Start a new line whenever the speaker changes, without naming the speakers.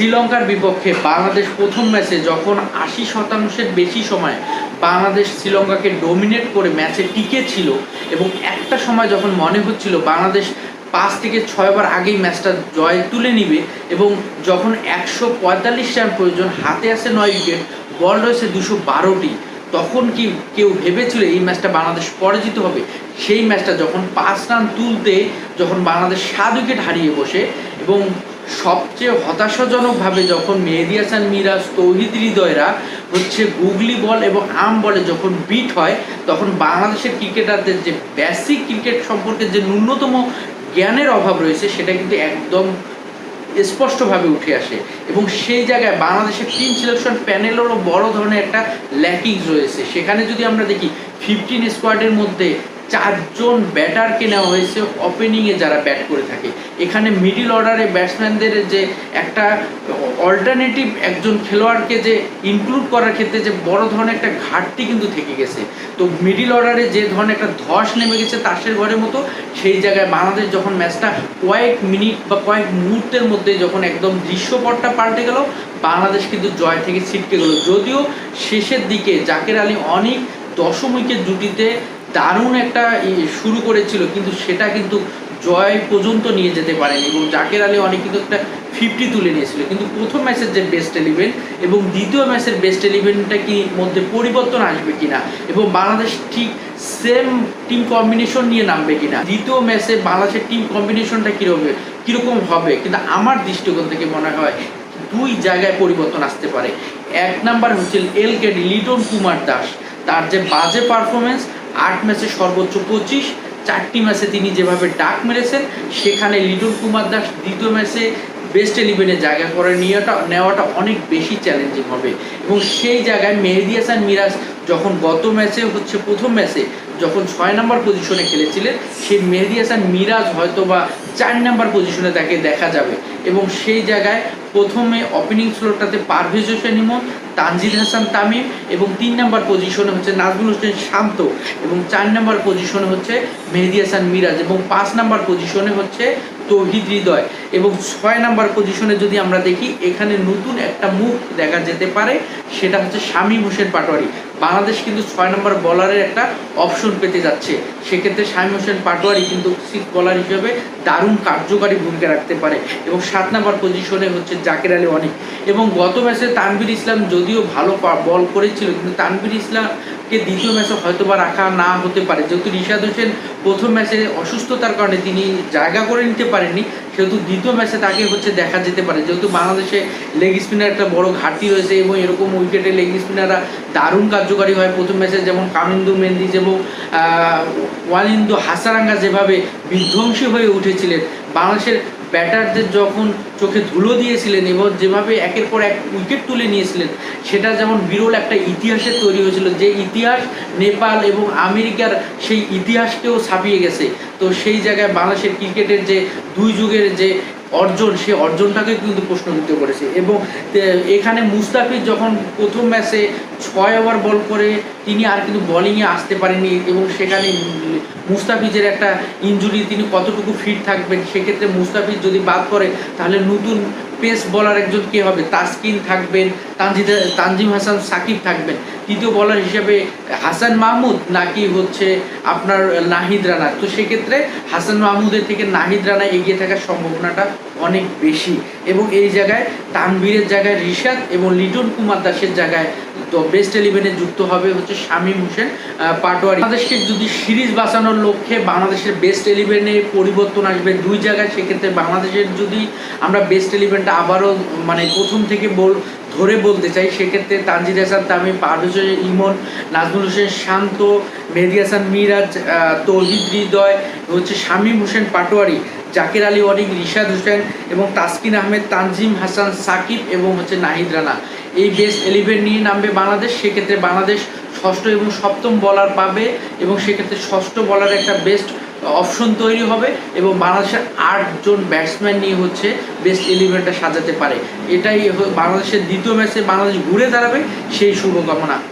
শ্রীলঙ্কার বিপক্ষে বাংলাদেশ প্রথম ম্যাচে যখন ৮০% বেশি সময় বাংলাদেশ শ্রীলঙ্কাকে ডমিনেট করে ম্যাচে টিকে ছিল এবং একটা সময় যখন মনে হচ্ছিল বাংলাদেশ ৫ থেকে ৬ বার আগেই ম্যাচটা জয় তুলে নিবে এবং যখন ১৪৫ রান প্রয়োজন, হাতে আছে ৯ উইকেট, বল রয়েছে ২১২টি, তখন কি কেউ ভেবেছিল এই ম্যাচটা বাংলাদেশ পরাজিত হবে? সেই ম্যাচটা যখন ৫ রান তুলতে যখন বাংলাদেশ ৭ উইকেট হারিয়ে বসে এবং সবচেয়ে হতাশাজনকভাবে যখন মেহেদী হাসান মিরাজ, তৌহিদ হৃদয়রা গুগলি বল এবং আর্ম বলে যখন বিট হয়, তখন বাংলাদেশের ক্রিকেটারদের যে বেসিক ক্রিকেট সম্পর্কে যে ন্যূনতম জ্ঞানের অভাব রয়েছে সেটা কিন্তু একদম স্পষ্টভাবে উঠে আসে এবং সেই জায়গায় বাংলাদেশের টিম সিলেকশন প্যানেলেরও বড় ধরনের একটা ল্যাকিংস রয়েছে। সেখানে যদি আমরা দেখি 15 স্কোয়াডের মধ্যে 4 জন ব্যাটারকে নেওয়া হয়েছে ওপেনিংয়ে যারা ব্যাট করে থাকে। এখানে মিডিল অর্ডারে ব্যাটসম্যানদের যে একটা অল্টারনেটিভ একজন খেলোয়াড়কে যে ইনক্লুড করার ক্ষেত্রে যে বড় ধরনের একটা ঘাটতি কিন্তু থেকে গেছে। তো মিডিল অর্ডারে যে ধরনের একটা ধস নেমে গেছে তাসের ঘরের মতো, সেই জায়গায় বাংলাদেশ যখন ম্যাচটা কয়েক মিনিট বা কয়েক মুহূর্তের মধ্যে যখন একদম দৃশ্যপটটা পাল্টে গেল, বাংলাদেশ কিন্তু জয় থেকে ছিটকে গেল। যদিও শেষের দিকে জাকের আলী অনেক দশম উইকেট জুটিতে দারুণ একটা শুরু করেছিল, কিন্তু সেটা কিন্তু জয় পর্যন্ত নিয়ে যেতে পারেনি এবং জাকের আলী অনেক কিন্তু একটা 50 তুলে নিয়েছিল। কিন্তু প্রথম ম্যাচের যে বেস্ট 11 এবং দ্বিতীয় ম্যাচের বেস্ট 11টা কি মধ্যে পরিবর্তন আসবে কিনা এবং বাংলাদেশ ঠিক সেম টিম কম্বিনেশন নিয়ে নামবে কিনা, দ্বিতীয় ম্যাচে বাংলাদেশের টিম কম্বিনেশনটা কীরকম হবে, কিন্তু আমার দৃষ্টিকোণ থেকে মনে হয় দুই জায়গায় পরিবর্তন আসতে পারে। এক নাম্বার হচ্ছে এলকেডি লিটন কুমার দাস, তার যে বাজে পারফরমেন্স, 8 ম্যাচে সর্বোচ্চ 25, 4টি ম্যাচে তিনি যেভাবে ডাক মেরেছেন, সেখানে লিটন কুমার দাস দ্বিতীয় ম্যাচে বেস্ট 11-এ জায়গা করে নেওয়াটা অনেক বেশি চ্যালেঞ্জিং হবে এবং সেই জায়গায় মেহেদী হাসান মিরাজ যখন গত ম্যাচে প্রথম ম্যাচে যখন 6 নম্বর পজিশনে খেলেছিলেন, সেই মেহেদী হাসান মিরাজ হয়তো বা 4 নম্বর পজিশনে তাকে দেখা যাবে এবং সেই জায়গায় প্রথমে ওপেনিং স্লটটাতে পারভেজ হোসেন ইমন, তানজিদ হাসান তামিম এবং 3 নম্বর পজিশনে নাজমুল হোসেন শান্ত এবং 4 নম্বর পজিশনে মেহেদী হাসান মিরাজ এবং 5 নম্বর পজিশনে তৌহিদ হৃদয় এবং 6 নম্বর পজিশনে যদি আমরা দেখি, এখানে নতুন একটা মুখ দেখা যেতে পারে, সেটা শামীম হোসেন পাটোয়ারি। বাংলাদেশ কিন্তু 6 নম্বর বলারের একটা অপশন পেতে যাচ্ছে, সেক্ষেত্রে শামীম হোসেন পাটোয়ারি কিন্তু 6 বলার হিসেবে দারুণ কার্যকারী ভূমিকা রাখতে পারে এবং 7 নম্বর পজিশনে জাকের আলী অনেক এবং গত ম্যাচে তানভীর ইসলাম যদিও ভালো বল করেছিল, কিন্তু তানভীর ইসলামকে দ্বিতীয় ম্যাচে হয়তো বা রাখা না হতে পারে, যেহেতু রিশাদ হোসেন প্রথম ম্যাচে অসুস্থতার কারণে তিনি জায়গা করে নিতে পারেননি, সেহেতু দ্বিতীয় ম্যাচে তাকে দেখা যেতে পারে। যেহেতু বাংলাদেশে লেগ স্পিনার একটা বড় ঘাটতি রয়েছে এবং এরকম উইকেটে লেগ স্পিনাররা দারুণ কার্যকারী হয় প্রথম ম্যাচে, যেমন কামিন্দু মেন্দিজ এবং ওয়ালিন্দু হাসারাঙ্গা যেভাবে বিধ্বংসী হয়ে উঠেছিলেন, বাংলাদেশের ব্যাটারদের যখন চোখে ধুলো দিয়েছিলেন এবং যেভাবে একের পর এক উইকেট তুলে নিয়েছিলেন, সেটা যেমন বিরল একটা ইতিহাসের তৈরি হয়েছিল, যে ইতিহাস নেপাল এবং আমেরিকার সেই ইতিহাসকেও ছাপিয়ে গেছে। তো সেই জায়গায় বাংলাদেশের ক্রিকেটের যে 2 যুগের যে অর্জন, সেই অর্জনটাকে কিন্তু প্রশ্নবিদ্ধ করেছে এবং এখানে মুস্তাফিজ যখন প্রথম ম্যাচে 6 ওভার বল করে তিনি আর কিন্তু বোলিংয়ে আসতে পারেনি এবং সেখানে মুস্তাফিজের একটা ইনজুরি, তিনি কতটুকু ফিট থাকবেন, সেক্ষেত্রে মুস্তাফিজ যদি বাদ পড়ে তাহলে নতুন পেস বলার একজন কে হবে, তাসকিন থাকবেন, তানজিম হাসান সাকিব থাকবেন, তৃতীয় বলার হিসেবে হাসান মাহমুদ নাকি আপনার নাহিদ রানা। তো সেক্ষেত্রে হাসান মাহমুদের থেকে নাহিদ রানা এগিয়ে থাকার সম্ভাবনাটা অনেক বেশি এবং এই জায়গায় তানভীরের জায়গায় রিশাদ এবং লিটন কুমার দাসের জায়গায় বেস্ট 11-এ যুক্ত হবে শামীম হোসেন পাটোয়ারি। বাংলাদেশকে যদি সিরিজ বাঁচানোর লক্ষ্যে বাংলাদেশের বেস্ট 11-এ পরিবর্তন আসবে 2 জায়গায়, সেক্ষেত্রে বাংলাদেশের যদি আমরা বেস্ট 11টা আবারও প্রথম থেকে ধরে বলতে চাই, সেক্ষেত্রে তানজিদ হাসান তামিম, পারভেজ হোসেন ইমন, নাজমুল হোসেন শান্ত, মেহেদী হাসান মিরাজ, তৌহিদ হৃদয়, শামীম হোসেন পাটোয়ারি, জাকের আলী অনেক, রিশাদ হোসেন এবং তাসকিন আহমেদ, তানজিম হাসান সাকিব এবং নাহিদ রানা, এই বেস্ট 11 নিয়ে নামবে বাংলাদেশ। সেক্ষেত্রে বাংলাদেশ ষষ্ঠ এবং সপ্তম বলার পাবে এবং সেক্ষেত্রে ষষ্ঠ বলার একটা বেস্ট অপশন তৈরি হবে এবং বাংলাদেশের 8 জন ব্যাটসম্যান নিয়ে বেস্ট 11টা সাজাতে পারে। এটাই বাংলাদেশের দ্বিতীয় ম্যাচে বাংলাদেশ ঘুরে দাঁড়াবে, সেই শুভকামনা।